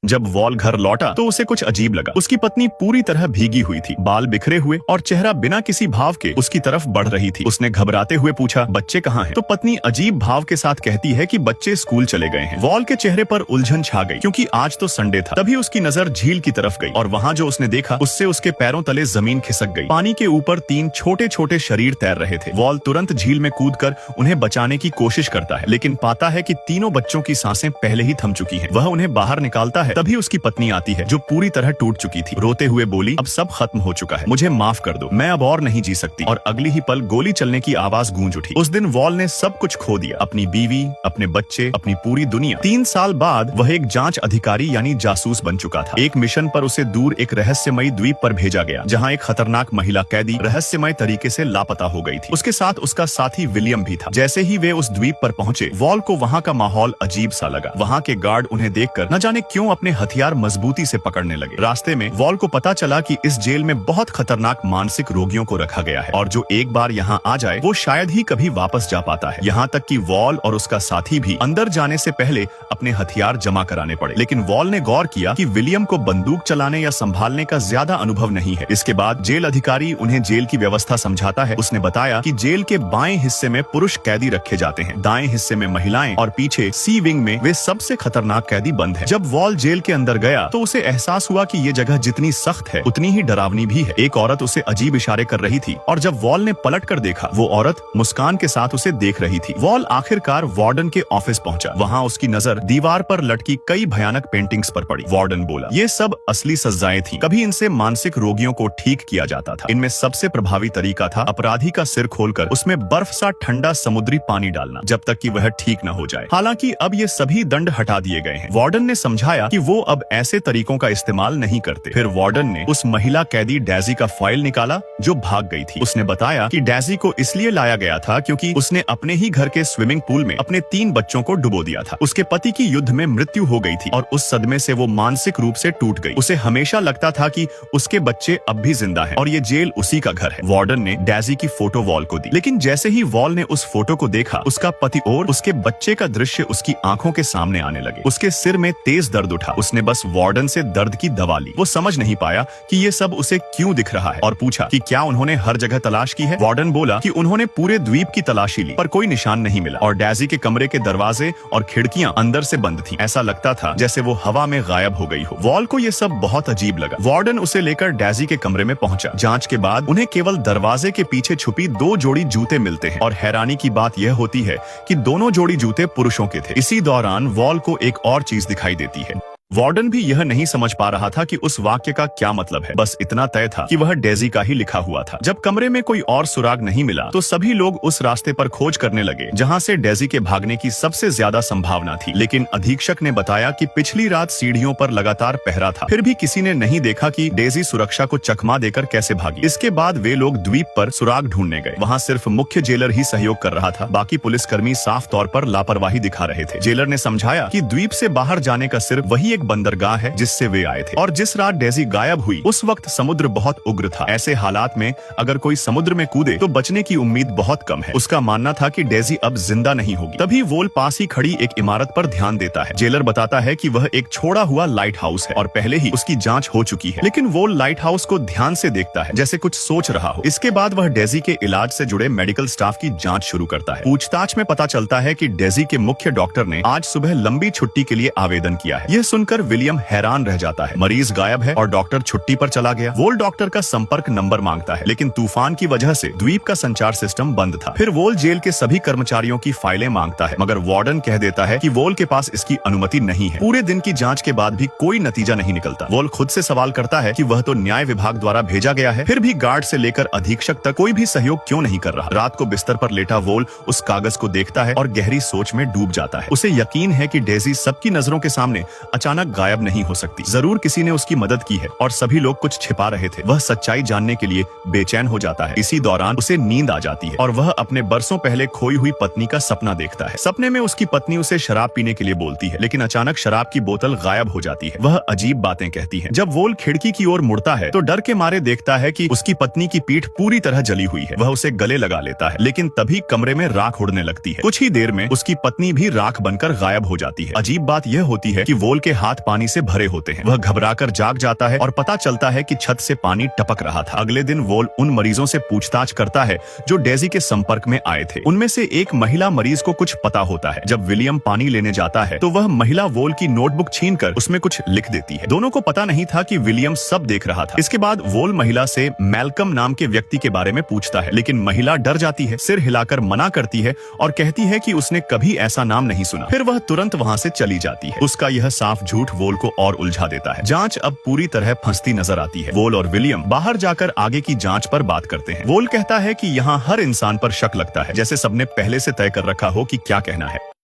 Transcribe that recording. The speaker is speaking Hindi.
जब वॉल घर लौटा तो उसे कुछ अजीब लगा। उसकी पत्नी पूरी तरह भीगी हुई थी, बाल बिखरे हुए और चेहरा बिना किसी भाव के उसकी तरफ बढ़ रही थी। उसने घबराते हुए पूछा, बच्चे कहाँ हैं? तो पत्नी अजीब भाव के साथ कहती है कि बच्चे स्कूल चले गए हैं। वॉल के चेहरे पर उलझन छा गई क्योंकि आज तो संडे था। तभी उसकी नजर झील की तरफ गई और वहाँ जो उसने देखा उससे उसके पैरों तले जमीन खिसक गई। पानी के ऊपर 3 छोटे छोटे शरीर तैर रहे थे। वॉल तुरंत झील में कूदकर उन्हें बचाने की कोशिश करता है, लेकिन पाता है कि तीनों बच्चों की सांसें पहले ही थम चुकी हैं। वह उन्हें बाहर निकालता है। तभी उसकी पत्नी आती है जो पूरी तरह टूट चुकी थी। रोते हुए बोली, अब सब खत्म हो चुका है, मुझे माफ कर दो, मैं अब और नहीं जी सकती। और अगली ही पल गोली चलने की आवाज गूंज उठी। उस दिन वॉल ने सब कुछ खो दिया, अपनी बीवी, अपने बच्चे, अपनी पूरी दुनिया। 3 साल बाद वह एक जांच अधिकारी यानी जासूस बन चुका था। एक मिशन पर उसे दूर एक रहस्यमयी द्वीप पर भेजा गया जहाँ एक खतरनाक महिला कैदी रहस्यमय तरीके से लापता हो गई थी। उसके साथ उसका साथी विलियम भी था। जैसे ही वे उस द्वीप पर पहुंचे, वॉल को वहाँ का माहौल अजीब सा लगा। वहाँ के गार्ड उन्हें देखकर न जाने क्यों अपने हथियार मजबूती से पकड़ने लगे। रास्ते में वॉल को पता चला कि इस जेल में बहुत खतरनाक मानसिक रोगियों को रखा गया है और जो एक बार यहाँ आ जाए वो शायद ही कभी वापस जा पाता है। यहाँ तक कि वॉल और उसका साथी भी अंदर जाने से पहले अपने हथियार जमा कराने पड़े। लेकिन वॉल ने गौर किया कि विलियम को बंदूक चलाने या संभालने का ज्यादा अनुभव नहीं है। इसके बाद जेल अधिकारी उन्हें जेल की व्यवस्था समझाता है। उसने बताया कि जेल के बाएं हिस्से में पुरुष कैदी रखे जाते हैं, दाएं हिस्से में महिलाएं और पीछे सी विंग में वे सबसे खतरनाक कैदी बंद हैं। जब वॉल जेल के अंदर गया तो उसे एहसास हुआ कि ये जगह जितनी सख्त है उतनी ही डरावनी भी है। एक औरत उसे अजीब इशारे कर रही थी और जब वॉल ने पलट कर देखा, वो औरत मुस्कान के साथ उसे देख रही थी। वॉल आखिरकार वार्डन के ऑफिस पहुंचा। वहाँ उसकी नजर दीवार पर लटकी कई भयानक पेंटिंग्स पर पड़ी। वार्डन बोला, ये सब असली सजाएं थी, कभी इनसे मानसिक रोगियों को ठीक किया जाता था। इनमें सबसे प्रभावी तरीका था अपराधी का सिर खोलकर उसमें बर्फ सा ठंडा समुद्री पानी डालना जब तक कि वह ठीक न हो जाए। हालांकि अब ये सभी दंड हटा दिए गए हैं। वार्डन ने समझाया कि वो अब ऐसे तरीकों का इस्तेमाल नहीं करते। फिर वार्डन ने उस महिला कैदी डेजी का फाइल निकाला जो भाग गई थी। उसने बताया कि डेजी को इसलिए लाया गया था क्योंकि उसने अपने ही घर के स्विमिंग पूल में अपने 3 बच्चों को डुबो दिया था। उसके पति की युद्ध में मृत्यु हो गई थी और उस सदमे से वो मानसिक रूप से टूट गई। उसे हमेशा लगता था कि उसके बच्चे अब भी जिंदा हैं और ये जेल उसी का घर है। वार्डन ने डेजी की फोटो वॉल को दी, लेकिन जैसे ही वॉल ने उस फोटो को देखा, उसका पति और उसके बच्चे का दृश्य उसकी आंखों के सामने आने लगे। उसके सिर में तेज दर्द उठा। उसने बस वार्डन से दर्द की दवा ली। वो समझ नहीं पाया कि ये सब उसे क्यों दिख रहा है और पूछा कि क्या उन्होंने हर जगह तलाश की है। वार्डन बोला कि उन्होंने पूरे द्वीप की तलाशी ली पर कोई निशान नहीं मिला और डेजी के कमरे के दरवाजे और खिड़कियां अंदर से बंद थीं। ऐसा लगता था जैसे वो हवा में गायब हो गई हो। वॉल को ये सब बहुत अजीब लगा। वार्डन उसे लेकर डेजी के कमरे में पहुंचा। जांच के बाद उन्हें केवल दरवाजे के पीछे छुपी 2 जोड़ी जूते मिलते हैं और हैरानी की बात यह होती है कि दोनों जोड़ी जूते पुरुषों के थे। इसी दौरान वॉल को एक और चीज दिखाई देती है। वार्डन भी यह नहीं समझ पा रहा था कि उस वाक्य का क्या मतलब है। बस इतना तय था कि वह डेजी का ही लिखा हुआ था। जब कमरे में कोई और सुराग नहीं मिला तो सभी लोग उस रास्ते पर खोज करने लगे जहां से डेजी के भागने की सबसे ज्यादा संभावना थी। लेकिन अधीक्षक ने बताया कि पिछली रात सीढ़ियों पर लगातार पहरा था, फिर भी किसी ने नहीं देखा कि डेजी सुरक्षा को चकमा देकर कैसे भागी। इसके बाद वे लोग द्वीप पर सुराग ढूंढने गए। वहाँ सिर्फ मुख्य जेलर ही सहयोग कर रहा था, बाकी पुलिसकर्मी साफ तौर पर लापरवाही दिखा रहे थे। जेलर ने समझाया कि द्वीप से बाहर जाने का सिर्फ वही एक बंदरगाह है जिससे वे आए थे और जिस रात डेजी गायब हुई उस वक्त समुद्र बहुत उग्र था। ऐसे हालात में अगर कोई समुद्र में कूदे तो बचने की उम्मीद बहुत कम है। उसका मानना था कि डेजी अब जिंदा नहीं होगी। तभी वोल पास ही खड़ी एक इमारत पर ध्यान देता है। जेलर बताता है कि वह एक छोड़ा हुआ लाइट हाउस है और पहले ही उसकी जांच हो चुकी है। लेकिन वोल लाइट हाउस को ध्यान से देखता है जैसे कुछ सोच रहा हो। इसके बाद वह डेजी के इलाज से जुड़े मेडिकल स्टाफ की जांच शुरू करता है। पूछताछ में पता चलता है कि डेजी के मुख्य डॉक्टर ने आज सुबह लंबी छुट्टी के लिए आवेदन किया है। यह सुनकर विलियम हैरान रह जाता है। मरीज गायब है और डॉक्टर छुट्टी पर चला गया। वोल डॉक्टर का संपर्क नंबर मांगता है, लेकिन तूफान की वजह से द्वीप का संचार सिस्टम बंद था। फिर वोल जेल के सभी कर्मचारियों की फाइलें मांगता है, मगर वार्डन कह देता है कि वोल के पास इसकी अनुमति नहीं है। पूरे दिन की जांच के बाद भी कोई नतीजा नहीं निकलता। वोल खुद से सवाल करता है कि वह तो न्याय विभाग द्वारा भेजा गया है, फिर भी गार्ड से लेकर अधीक्षक तक कोई भी सहयोग क्यों नहीं कर रहा। रात को बिस्तर पर लेटा वोल उस कागज को देखता है और गहरी सोच में डूब जाता है। उसे यकीन है कि डेजी सबकी नजरों के सामने अचानक गायब नहीं हो सकती। जरूर किसी ने उसकी मदद की है और सभी लोग कुछ छिपा रहे थे। वह सच्चाई जानने के लिए बेचैन हो जाता है। इसी दौरान उसे नींद आ जाती है और वह अपने बरसों पहले खोई हुई पत्नी का सपना देखता है। सपने में उसकी पत्नी उसे शराब पीने के लिए बोलती है, लेकिन अचानक शराब की बोतल गायब हो जाती है। वह अजीब बातें कहती है। जब वोल खिड़की की ओर मुड़ता है तो डर के मारे देखता है कि उसकी पत्नी की पीठ पूरी तरह जली हुई है। वह उसे गले लगा लेता है, लेकिन तभी कमरे में राख उड़ने लगती है। कुछ ही देर में उसकी पत्नी भी राख बनकर गायब हो जाती है। अजीब बात यह होती है कि वोल के हाथ पानी से भरे होते हैं। वह घबराकर जाग जाता है और पता चलता है कि छत से पानी टपक रहा था। अगले दिन वोल उन मरीजों से पूछताछ करता है जो डेजी के संपर्क में आए थे। उनमें से एक महिला मरीज को कुछ पता होता है। जब विलियम पानी लेने जाता है तो वह महिला वोल की नोटबुक छीनकर उसमें कुछ लिख देती है। दोनों को पता नहीं था कि विलियम सब देख रहा था। इसके बाद वोल महिला से मैल्कम नाम के व्यक्ति के बारे में पूछता है, लेकिन महिला डर जाती है, सिर हिलाकर मना करती है और कहती है कि उसने कभी ऐसा नाम नहीं सुना। फिर वह तुरंत वहां से चली जाती है। उसका यह साफ झूठ वोल को और उलझा देता है। जांच अब पूरी तरह फंसती नजर आती है। वोल और विलियम बाहर जाकर आगे की जांच पर बात करते हैं। वोल कहता है कि यहाँ हर इंसान पर शक लगता है, जैसे सबने पहले से तय कर रखा हो कि क्या कहना है।